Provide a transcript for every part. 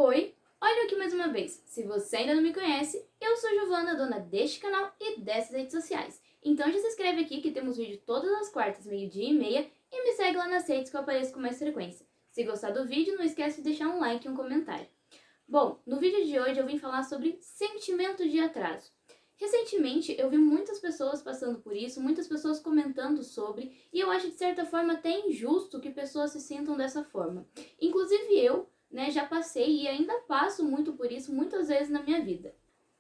Oi, olha aqui mais uma vez. Se você ainda não me conhece, eu sou Giovana, dona deste canal e dessas redes sociais. Então já se inscreve aqui que temos vídeo todas as quartas, 12h30 e me segue lá nas redes que eu apareço com mais frequência. Se gostar do vídeo, não esquece de deixar um like e um comentário. Bom, no vídeo de hoje eu vim falar sobre sentimento de atraso. Recentemente eu vi muitas pessoas passando por isso, muitas pessoas comentando sobre, e eu acho de certa forma até injusto que pessoas se sintam dessa forma. Inclusive eu, já passei e ainda passo muito por isso muitas vezes na minha vida.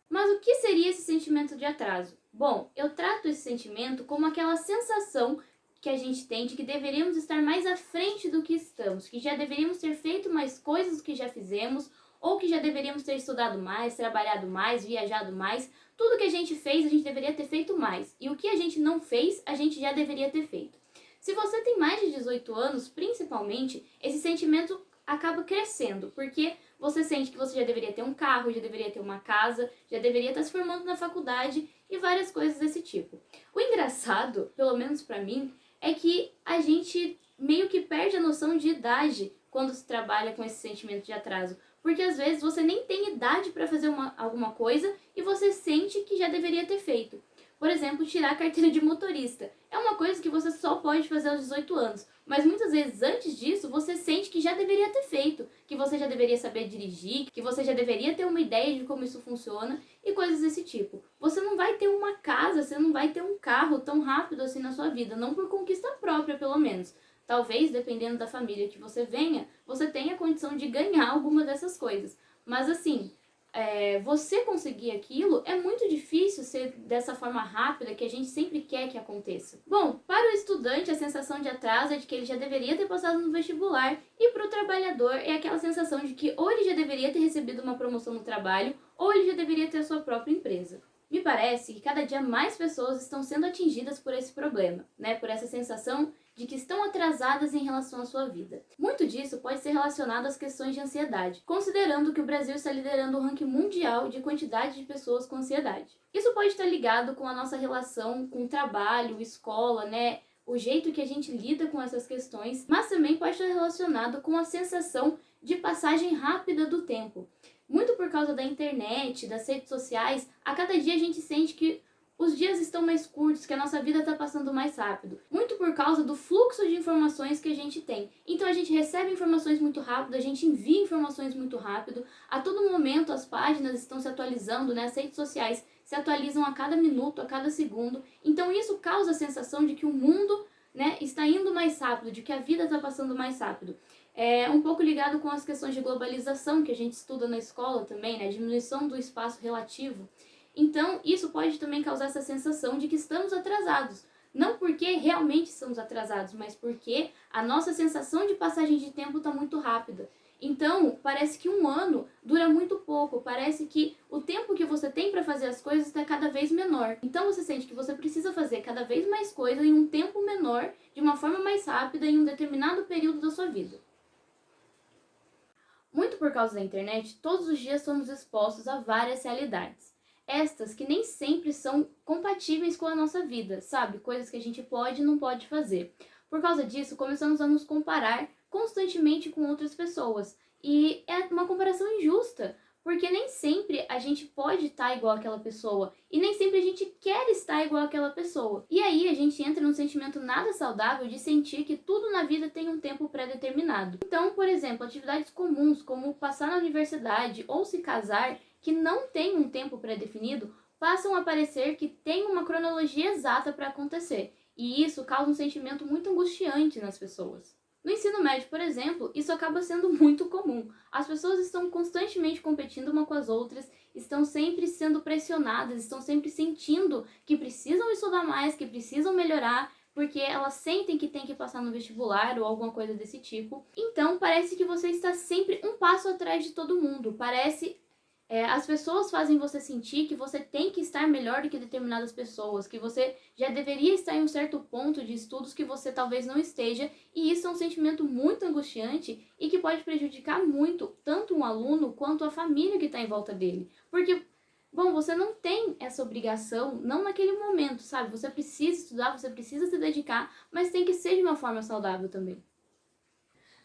Mas o que seria esse sentimento de atraso? Bom, eu trato esse sentimento como aquela sensação que a gente tem de que deveríamos estar mais à frente do que estamos, que já deveríamos ter feito mais coisas do que já fizemos, ou que já deveríamos ter estudado mais, trabalhado mais, viajado mais. Tudo que a gente fez, a gente deveria ter feito mais. E o que a gente não fez, a gente já deveria ter feito. Se você tem mais de 18 anos, principalmente, esse sentimento acaba crescendo, porque você sente que você já deveria ter um carro, já deveria ter uma casa, já deveria estar se formando na faculdade e várias coisas desse tipo. O engraçado, pelo menos pra mim, é que a gente meio que perde a noção de idade quando se trabalha com esse sentimento de atraso. Porque às vezes você nem tem idade para fazer alguma coisa e você sente que já deveria ter feito. Por exemplo, tirar a carteira de motorista. É uma coisa que você só pode fazer aos 18 anos. Mas muitas vezes antes disso você sente que já deveria ter feito. Que você já deveria saber dirigir, que você já deveria ter uma ideia de como isso funciona e coisas desse tipo. Você não vai ter uma casa, você não vai ter um carro tão rápido assim na sua vida. Não por conquista própria, pelo menos. Talvez, dependendo da família que você venha, você tenha condição de ganhar alguma dessas coisas. Mas assim, você conseguir aquilo é muito difícil ser dessa forma rápida que a gente sempre quer que aconteça. Bom, para o estudante a sensação de atraso é de que ele já deveria ter passado no vestibular, e para o trabalhador é aquela sensação de que ou ele já deveria ter recebido uma promoção no trabalho ou ele já deveria ter a sua própria empresa. Me parece que cada dia mais pessoas estão sendo atingidas por esse problema, por essa sensação de que estão atrasadas em relação à sua vida. Muito disso pode ser relacionado às questões de ansiedade, considerando que o Brasil está liderando o ranking mundial de quantidade de pessoas com ansiedade. Isso pode estar ligado com a nossa relação com o trabalho, escola, o jeito que a gente lida com essas questões, mas também pode estar relacionado com a sensação de passagem rápida do tempo. Muito por causa da internet, das redes sociais, a cada dia a gente sente que os dias estão mais curtos, que a nossa vida está passando mais rápido. Muito por causa do fluxo de informações que a gente tem. Então a gente recebe informações muito rápido, a gente envia informações muito rápido. A todo momento as páginas estão se atualizando, as redes sociais se atualizam a cada minuto, a cada segundo. Então isso causa a sensação de que o mundo está indo mais rápido, de que a vida está passando mais rápido. É um pouco ligado com as questões de globalização que a gente estuda na escola também, a diminuição do espaço relativo. Então, isso pode também causar essa sensação de que estamos atrasados. Não porque realmente estamos atrasados, mas porque a nossa sensação de passagem de tempo está muito rápida. Então, parece que um ano dura muito pouco, parece que o tempo que você tem para fazer as coisas está cada vez menor. Então, você sente que você precisa fazer cada vez mais coisas em um tempo menor, de uma forma mais rápida, em um determinado período da sua vida. Muito por causa da internet, todos os dias somos expostos a várias realidades. Estas que nem sempre são compatíveis com a nossa vida, sabe? Coisas que a gente pode e não pode fazer. Por causa disso, começamos a nos comparar constantemente com outras pessoas. E é uma comparação injusta, porque nem sempre a gente pode estar igual àquela pessoa e nem sempre a gente quer estar igual àquela pessoa. E aí a gente entra num sentimento nada saudável de sentir que tudo na vida tem um tempo pré-determinado. Então, por exemplo, atividades comuns como passar na universidade ou se casar, que não tem um tempo pré-definido, passam a parecer que tem uma cronologia exata para acontecer. E isso causa um sentimento muito angustiante nas pessoas. No ensino médio, por exemplo, isso acaba sendo muito comum. As pessoas estão constantemente competindo uma com as outras, estão sempre sendo pressionadas, estão sempre sentindo que precisam estudar mais, que precisam melhorar, porque elas sentem que tem que passar no vestibular ou alguma coisa desse tipo. Então, parece que você está sempre um passo atrás de todo mundo. As pessoas fazem você sentir que você tem que estar melhor do que determinadas pessoas, que você já deveria estar em um certo ponto de estudos que você talvez não esteja, e isso é um sentimento muito angustiante e que pode prejudicar muito tanto um aluno quanto a família que está em volta dele. Porque, bom, você não tem essa obrigação, não naquele momento, sabe? Você precisa estudar, você precisa se dedicar, mas tem que ser de uma forma saudável também.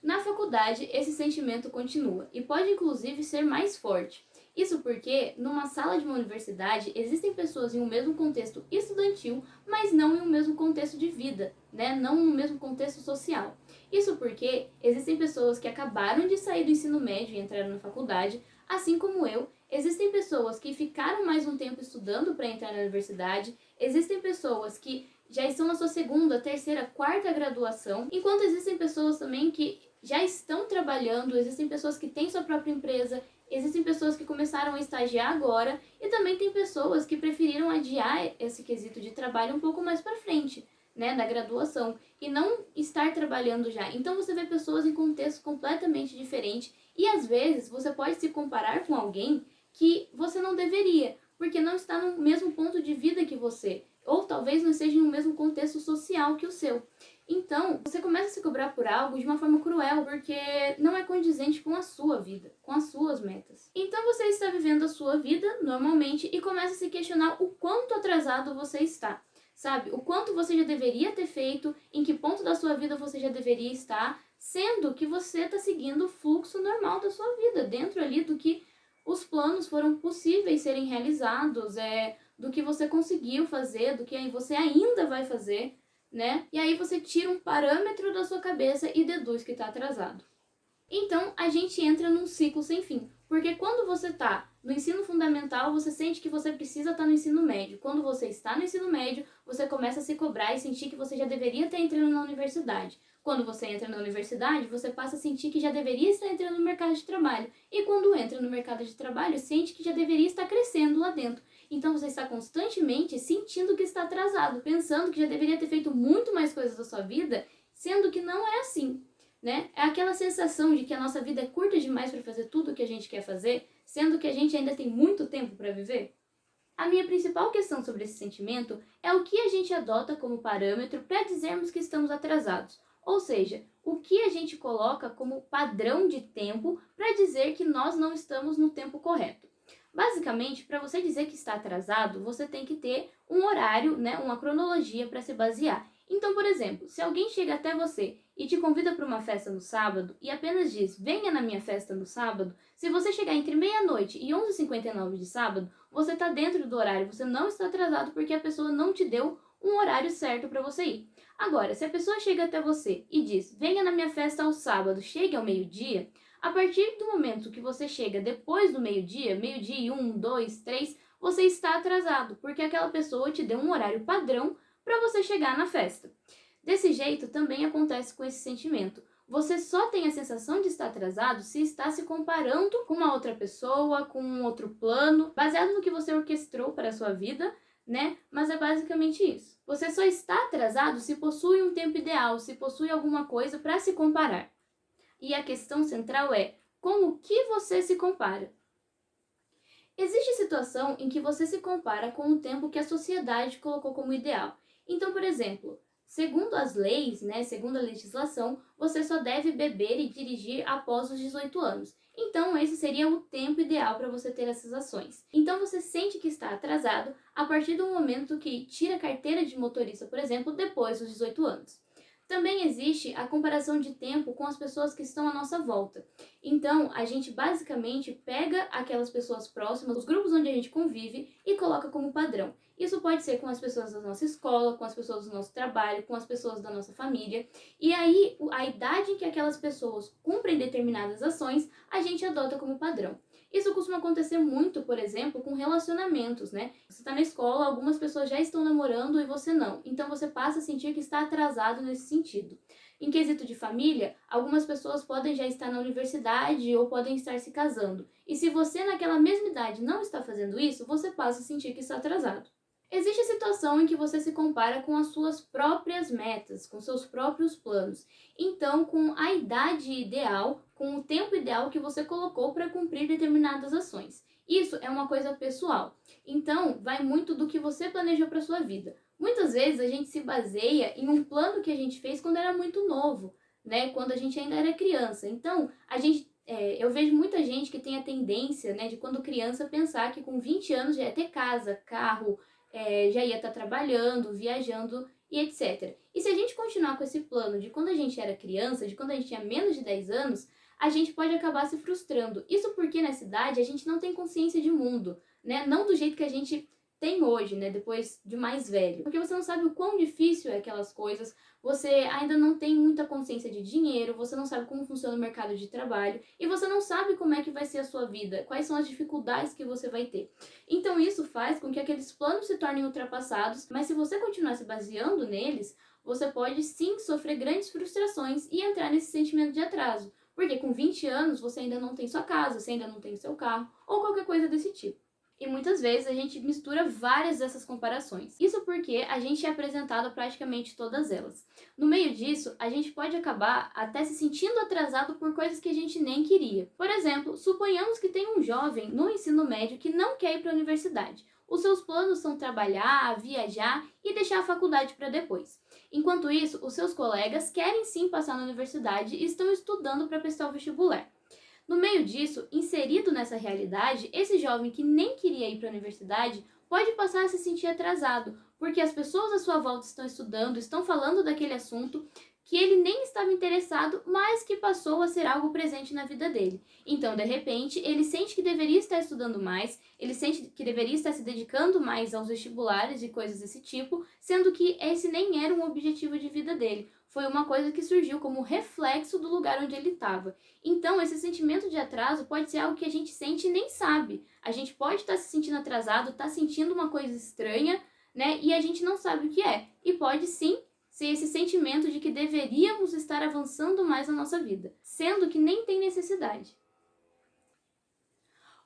Na faculdade, esse sentimento continua e pode inclusive ser mais forte. Isso porque, numa sala de uma universidade, existem pessoas em um mesmo contexto estudantil, mas não em um mesmo contexto de vida, né? Não no mesmo contexto social. Isso porque existem pessoas que acabaram de sair do ensino médio e entraram na faculdade, assim como eu. Existem pessoas que ficaram mais um tempo estudando para entrar na universidade, existem pessoas que já estão na sua segunda, terceira, quarta graduação, enquanto existem pessoas também que já estão trabalhando, existem pessoas que têm sua própria empresa, existem pessoas que começaram a estagiar agora e também tem pessoas que preferiram adiar esse quesito de trabalho um pouco mais para frente, né, da graduação, e não estar trabalhando já. Então você vê pessoas em contextos completamente diferentes e às vezes você pode se comparar com alguém que você não deveria, porque não está no mesmo ponto de vida que você, ou talvez não esteja no mesmo contexto social que o seu. Então, você começa a se cobrar por algo de uma forma cruel, porque não é condizente com a sua vida, com as suas metas. Então, você está vivendo a sua vida normalmente e começa a se questionar o quanto atrasado você está. Sabe? O quanto você já deveria ter feito, em que ponto da sua vida você já deveria estar, sendo que você está seguindo o fluxo normal da sua vida, dentro ali do que os planos foram possíveis serem realizados, do que você conseguiu fazer, do que você ainda vai fazer, né? E aí você tira um parâmetro da sua cabeça e deduz que está atrasado. Então, a gente entra num ciclo sem fim, porque quando você está no ensino fundamental, você sente que você precisa estar no ensino médio. Quando você está no ensino médio, você começa a se cobrar e sentir que você já deveria estar entrando na universidade. Quando você entra na universidade, você passa a sentir que já deveria estar entrando no mercado de trabalho. E quando entra no mercado de trabalho, sente que já deveria estar crescendo lá dentro. Então você está constantemente sentindo que está atrasado, pensando que já deveria ter feito muito mais coisas da sua vida, sendo que não é assim. Né? É aquela sensação de que a nossa vida é curta demais para fazer tudo o que a gente quer fazer, sendo que a gente ainda tem muito tempo para viver. A minha principal questão sobre esse sentimento é o que a gente adota como parâmetro para dizermos que estamos atrasados. Ou seja, o que a gente coloca como padrão de tempo para dizer que nós não estamos no tempo correto. Basicamente, para você dizer que está atrasado, você tem que ter um horário, né, uma cronologia para se basear. Então, por exemplo, se alguém chega até você e te convida para uma festa no sábado e apenas diz, venha na minha festa no sábado, se você chegar entre meia-noite e 11h59 de sábado, você está dentro do horário, você não está atrasado porque a pessoa não te deu um horário certo para você ir. Agora, se a pessoa chega até você e diz, venha na minha festa ao sábado, chegue ao meio-dia, a partir do momento que você chega depois do meio-dia, meio-dia e 1, 2, 3, você está atrasado, porque aquela pessoa te deu um horário padrão para você chegar na festa. Desse jeito, também acontece com esse sentimento. Você só tem a sensação de estar atrasado se está se comparando com uma outra pessoa, com um outro plano, baseado no que você orquestrou para a sua vida, né? Mas é basicamente isso. Você só está atrasado se possui um tempo ideal, se possui alguma coisa para se comparar. E a questão central é, com o que você se compara? Existe situação em que você se compara com o tempo que a sociedade colocou como ideal. Então, por exemplo, segundo as leis, né, segundo a legislação, você só deve beber e dirigir após os 18 anos. Então, esse seria o tempo ideal para você ter essas ações. Então, você sente que está atrasado a partir do momento que tira a carteira de motorista, por exemplo, depois dos 18 anos. Também existe a comparação de tempo com as pessoas que estão à nossa volta. Então, a gente basicamente pega aquelas pessoas próximas, os grupos onde a gente convive e coloca como padrão. Isso pode ser com as pessoas da nossa escola, com as pessoas do nosso trabalho, com as pessoas da nossa família. E aí, a idade em que aquelas pessoas cumprem determinadas ações, a gente adota como padrão. Isso costuma acontecer muito, por exemplo, com relacionamentos, né? Você está na escola, algumas pessoas já estão namorando e você não. Então você passa a sentir que está atrasado nesse sentido. Em quesito de família, algumas pessoas podem já estar na universidade ou podem estar se casando. E se você naquela mesma idade não está fazendo isso, você passa a sentir que está atrasado. Existe a situação em que você se compara com as suas próprias metas, com seus próprios planos. Então, com a idade ideal, com o tempo ideal que você colocou para cumprir determinadas ações. Isso é uma coisa pessoal. Então, vai muito do que você planejou para sua vida. Muitas vezes a gente se baseia em um plano que a gente fez quando era muito novo, né? Quando a gente ainda era criança. Então, eu vejo muita gente que tem a tendência, né, de quando criança pensar que com 20 anos já ia ter casa, carro, já ia estar trabalhando, viajando e etc. E se a gente continuar com esse plano de quando a gente era criança, de quando a gente tinha menos de 10 anos, a gente pode acabar se frustrando. Isso porque nessa idade a gente não tem consciência de mundo, né? Não do jeito que a gente tem hoje, né, depois de mais velho. Porque você não sabe o quão difícil é aquelas coisas, você ainda não tem muita consciência de dinheiro, você não sabe como funciona o mercado de trabalho e você não sabe como é que vai ser a sua vida, quais são as dificuldades que você vai ter. Então isso faz com que aqueles planos se tornem ultrapassados, mas se você continuar se baseando neles, você pode sim sofrer grandes frustrações e entrar nesse sentimento de atraso. Porque com 20 anos você ainda não tem sua casa, você ainda não tem seu carro ou qualquer coisa desse tipo. E muitas vezes a gente mistura várias dessas comparações. Isso porque a gente é apresentado a praticamente todas elas. No meio disso, a gente pode acabar até se sentindo atrasado por coisas que a gente nem queria. Por exemplo, suponhamos que tem um jovem no ensino médio que não quer ir para a universidade. Os seus planos são trabalhar, viajar e deixar a faculdade para depois. Enquanto isso, os seus colegas querem sim passar na universidade e estão estudando para prestar o vestibular. No meio disso, inserido nessa realidade, esse jovem que nem queria ir para a universidade pode passar a se sentir atrasado, porque as pessoas à sua volta estão estudando, estão falando daquele assunto que ele nem estava interessado, mas que passou a ser algo presente na vida dele. Então, de repente, ele sente que deveria estar estudando mais, ele sente que deveria estar se dedicando mais aos vestibulares e coisas desse tipo, sendo que esse nem era um objetivo de vida dele. Foi uma coisa que surgiu como reflexo do lugar onde ele estava. Então, esse sentimento de atraso pode ser algo que a gente sente e nem sabe. A gente pode estar se sentindo atrasado, estar sentindo uma coisa estranha, né? E a gente não sabe o que é. E pode sim ser esse sentimento de que deveríamos estar avançando mais na nossa vida, sendo que nem tem necessidade.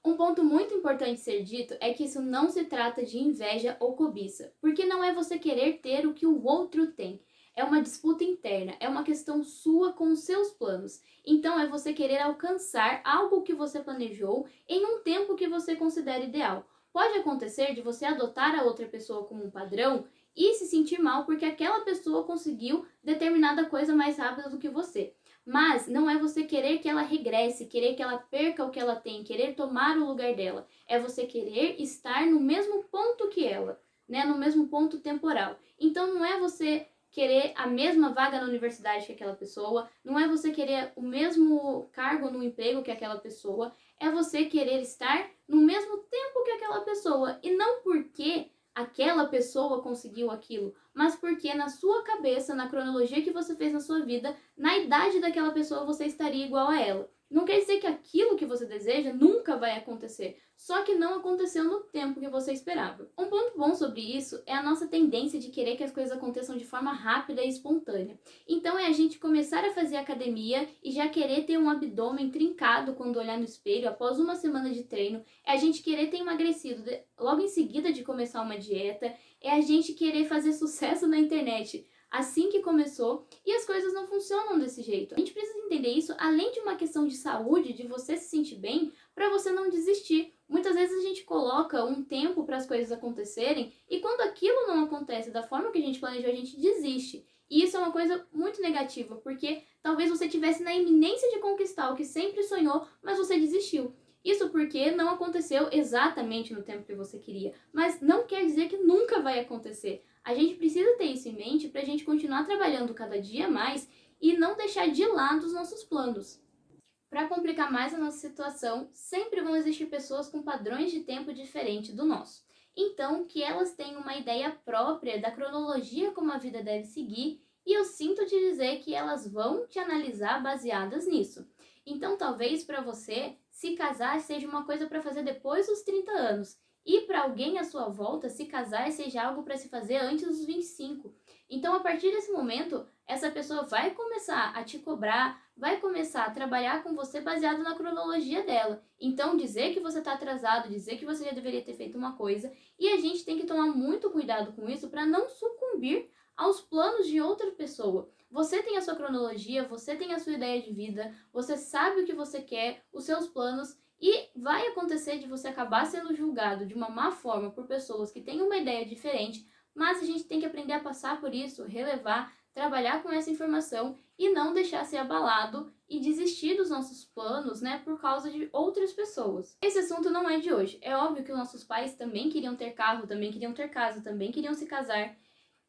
Um ponto muito importante ser dito é que isso não se trata de inveja ou cobiça, porque não é você querer ter o que o outro tem. É uma disputa interna, é uma questão sua com os seus planos. Então é você querer alcançar algo que você planejou em um tempo que você considera ideal. Pode acontecer de você adotar a outra pessoa como um padrão e se sentir mal porque aquela pessoa conseguiu determinada coisa mais rápida do que você. Mas não é você querer que ela regresse, querer que ela perca o que ela tem, querer tomar o lugar dela. É você querer estar no mesmo ponto que ela, né? No mesmo ponto temporal. Então não é você querer a mesma vaga na universidade que aquela pessoa, não é você querer o mesmo cargo no emprego que aquela pessoa, é você querer estar no mesmo tempo que aquela pessoa. E não porque aquela pessoa conseguiu aquilo, mas porque na sua cabeça, na cronologia que você fez na sua vida, na idade daquela pessoa você estaria igual a ela. Não quer dizer que aquilo que você deseja nunca vai acontecer, só que não aconteceu no tempo que você esperava. Um ponto bom sobre isso é a nossa tendência de querer que as coisas aconteçam de forma rápida e espontânea. Então é a gente começar a fazer academia e já querer ter um abdômen trincado quando olhar no espelho após uma semana de treino, é a gente querer ter emagrecido logo em seguida de começar uma dieta, é a gente querer fazer sucesso na internet assim que começou, e as coisas não funcionam desse jeito. A gente precisa entender isso além de uma questão de saúde, de você se sentir bem, para você não desistir. Muitas vezes a gente coloca um tempo para as coisas acontecerem e quando aquilo não acontece da forma que a gente planejou, a gente desiste. E isso é uma coisa muito negativa, porque talvez você estivesse na iminência de conquistar o que sempre sonhou, mas você desistiu. Isso porque não aconteceu exatamente no tempo que você queria, mas não quer dizer que nunca vai acontecer. A gente precisa ter isso em mente para a gente continuar trabalhando cada dia mais e não deixar de lado os nossos planos. Para complicar mais a nossa situação, sempre vão existir pessoas com padrões de tempo diferentes do nosso. Então, que elas tenham uma ideia própria da cronologia como a vida deve seguir, e eu sinto te dizer que elas vão te analisar baseadas nisso. Então, talvez para você, se casar seja uma coisa para fazer depois dos 30 anos, e para alguém à sua volta, se casar seja algo para se fazer antes dos 25. Então, a partir desse momento, essa pessoa vai começar a te cobrar, vai começar a trabalhar com você baseado na cronologia dela. Então, dizer que você está atrasado, dizer que você já deveria ter feito uma coisa, e a gente tem que tomar muito cuidado com isso para não sucumbir aos planos de outra pessoa. Você tem a sua cronologia, você tem a sua ideia de vida, você sabe o que você quer, os seus planos, e vai acontecer de você acabar sendo julgado de uma má forma por pessoas que têm uma ideia diferente, mas a gente tem que aprender a passar por isso, relevar, trabalhar com essa informação e não deixar ser abalado e desistir dos nossos planos, né, por causa de outras pessoas. Esse assunto não é de hoje. É óbvio que os nossos pais também queriam ter carro, também queriam ter casa, também queriam se casar.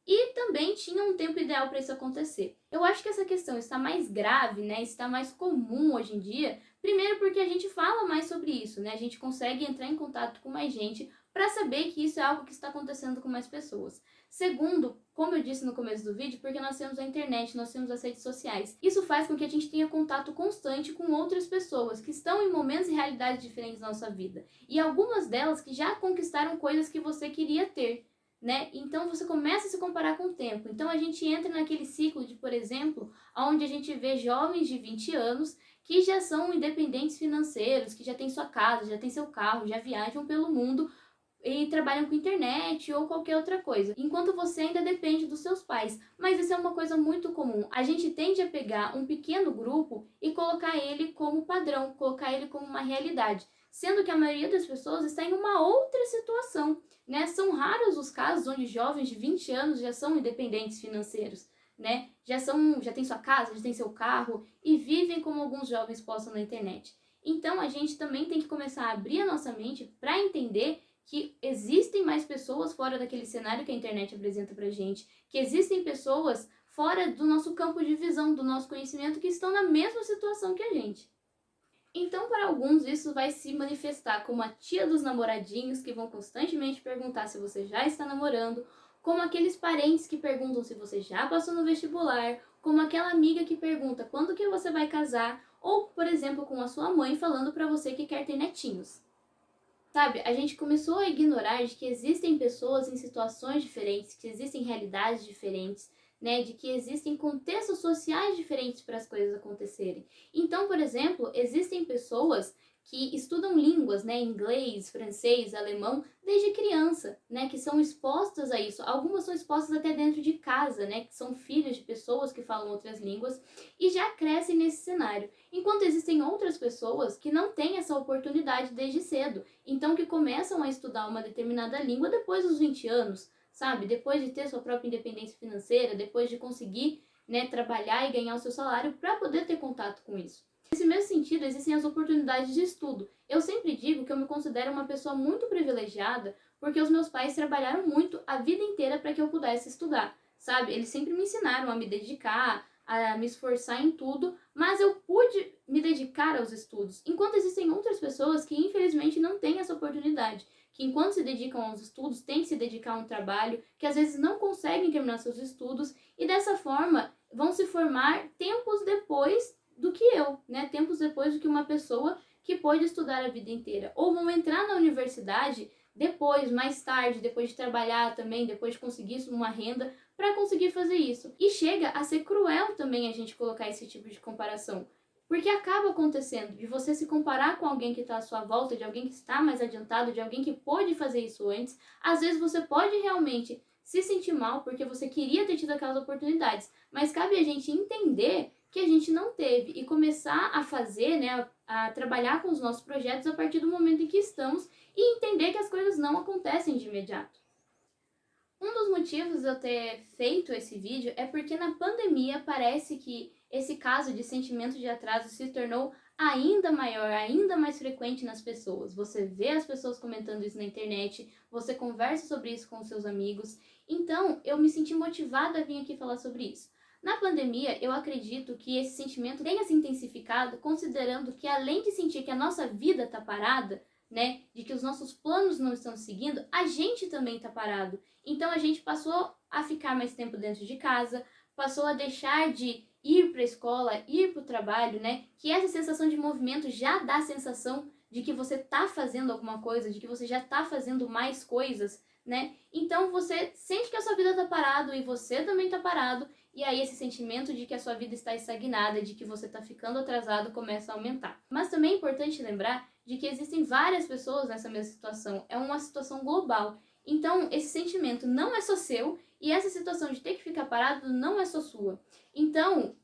e também tinha um tempo ideal para isso acontecer. Eu acho que essa questão está mais grave, né? Está mais comum hoje em dia. Primeiro porque a gente fala mais sobre isso, né? A gente consegue entrar em contato com mais gente para saber que isso é algo que está acontecendo com mais pessoas. Segundo, como eu disse no começo do vídeo, porque nós temos a internet, nós temos as redes sociais. Isso faz com que a gente tenha contato constante com outras pessoas que estão em momentos e realidades diferentes da nossa vida. E algumas delas que já conquistaram coisas que você queria ter, né? Então você começa a se comparar com o tempo. Então a gente entra naquele ciclo de, por exemplo, onde a gente vê jovens de 20 anos que já são independentes financeiros, que já têm sua casa, já têm seu carro, já viajam pelo mundo e trabalham com internet ou qualquer outra coisa, enquanto você ainda depende dos seus pais. Mas isso é uma coisa muito comum. A gente tende a pegar um pequeno grupo e colocar ele como padrão, colocar ele como uma realidade, sendo que a maioria das pessoas está em uma outra situação, né? São raros os casos onde jovens de 20 anos já são independentes financeiros, né? Já têm sua casa, já têm seu carro e vivem como alguns jovens postam na internet. Então a gente também tem que começar a abrir a nossa mente para entender que existem mais pessoas fora daquele cenário que a internet apresenta pra gente, que existem pessoas fora do nosso campo de visão, do nosso conhecimento, que estão na mesma situação que a gente. Então, para alguns, isso vai se manifestar como a tia dos namoradinhos que vão constantemente perguntar se você já está namorando, como aqueles parentes que perguntam se você já passou no vestibular, como aquela amiga que pergunta quando que você vai casar, ou, por exemplo, com a sua mãe falando para você que quer ter netinhos. Sabe, a gente começou a ignorar de que existem pessoas em situações diferentes, que existem realidades diferentes, né, de que existem contextos sociais diferentes para as coisas acontecerem. Então, por exemplo, existem pessoas que estudam línguas, né, inglês, francês, alemão, desde criança, né, que são expostas a isso. Algumas são expostas até dentro de casa, né, que são filhos de pessoas que falam outras línguas e já crescem nesse cenário. Enquanto existem outras pessoas que não têm essa oportunidade desde cedo, então que começam a estudar uma determinada língua depois dos 20 anos, sabe? Depois de ter sua própria independência financeira, depois de conseguir, né, trabalhar e ganhar o seu salário para poder ter contato com isso. Nesse mesmo sentido, existem as oportunidades de estudo. Eu sempre digo que eu me considero uma pessoa muito privilegiada porque os meus pais trabalharam muito a vida inteira para que eu pudesse estudar, sabe? Eles sempre me ensinaram a me dedicar, a me esforçar em tudo, mas eu pude me dedicar aos estudos. Enquanto existem outras pessoas que infelizmente não têm essa oportunidade, que enquanto se dedicam aos estudos, têm que se dedicar a um trabalho, que às vezes não conseguem terminar seus estudos e dessa forma vão se formar tempos depois do que eu, né? Tempos depois do que uma pessoa que pôde estudar a vida inteira. Ou vão entrar na universidade depois, mais tarde, depois de trabalhar também, depois de conseguir uma renda, para conseguir fazer isso. E chega a ser cruel também a gente colocar esse tipo de comparação. Porque acaba acontecendo de você se comparar com alguém que está à sua volta, de alguém que está mais adiantado, de alguém que pôde fazer isso antes. Às vezes você pode realmente se sentir mal porque você queria ter tido aquelas oportunidades, mas cabe a gente entender que a gente não teve e começar a fazer, né, a trabalhar com os nossos projetos a partir do momento em que estamos e entender que as coisas não acontecem de imediato. Um dos motivos de eu ter feito esse vídeo é porque na pandemia parece que esse caso de sentimento de atraso se tornou ainda maior, ainda mais frequente nas pessoas. Você vê as pessoas comentando isso na internet, você conversa sobre isso com seus amigos. Então, eu me senti motivada a vir aqui falar sobre isso. Na pandemia, eu acredito que esse sentimento tenha se intensificado, considerando que além de sentir que a nossa vida está parada, né, de que os nossos planos não estão seguindo, a gente também está parado. Então a gente passou a ficar mais tempo dentro de casa, passou a deixar de ir para a escola, ir para o trabalho, né? Que essa sensação de movimento já dá a sensação de que você está fazendo alguma coisa, de que você já está fazendo mais coisas, né? Então você sente que a sua vida está parada e você também está parado, e aí esse sentimento de que a sua vida está estagnada, de que você está ficando atrasado, começa a aumentar. Mas também é importante lembrar de que existem várias pessoas nessa mesma situação, é uma situação global. Então, esse sentimento não é só seu e essa situação de ter que ficar parado não é só sua. Então,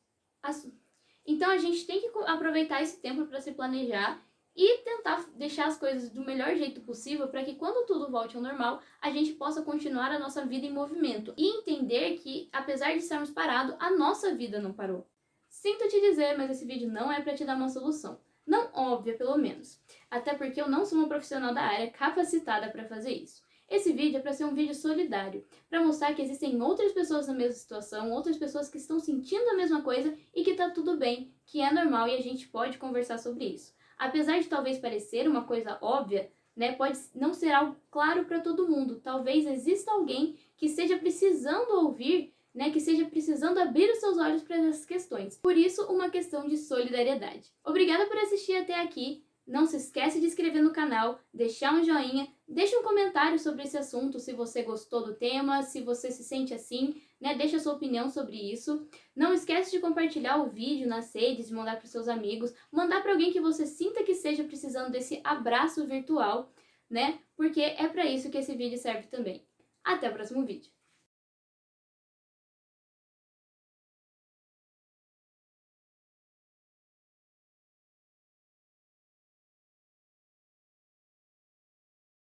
a gente tem que aproveitar esse tempo para se planejar e tentar deixar as coisas do melhor jeito possível para que quando tudo volte ao normal, a gente possa continuar a nossa vida em movimento e entender que, apesar de estarmos parados, a nossa vida não parou. Sinto te dizer, mas esse vídeo não é para te dar uma solução. Não óbvia, pelo menos. Até porque eu não sou uma profissional da área capacitada para fazer isso. Esse vídeo é para ser um vídeo solidário, para mostrar que existem outras pessoas na mesma situação, outras pessoas que estão sentindo a mesma coisa e que tá tudo bem, que é normal e a gente pode conversar sobre isso. Apesar de talvez parecer uma coisa óbvia, né, pode não ser algo claro para todo mundo. Talvez exista alguém que esteja precisando ouvir, né, que esteja precisando abrir os seus olhos para essas questões. Por isso, uma questão de solidariedade. Obrigada por assistir até aqui. Não se esquece de se inscrever no canal, deixar um joinha, deixa um comentário sobre esse assunto, se você gostou do tema, se você se sente assim, né? Deixa a sua opinião sobre isso. Não esquece de compartilhar o vídeo nas redes, de mandar para os seus amigos, mandar para alguém que você sinta que esteja precisando desse abraço virtual, né? Porque é para isso que esse vídeo serve também. Até o próximo vídeo.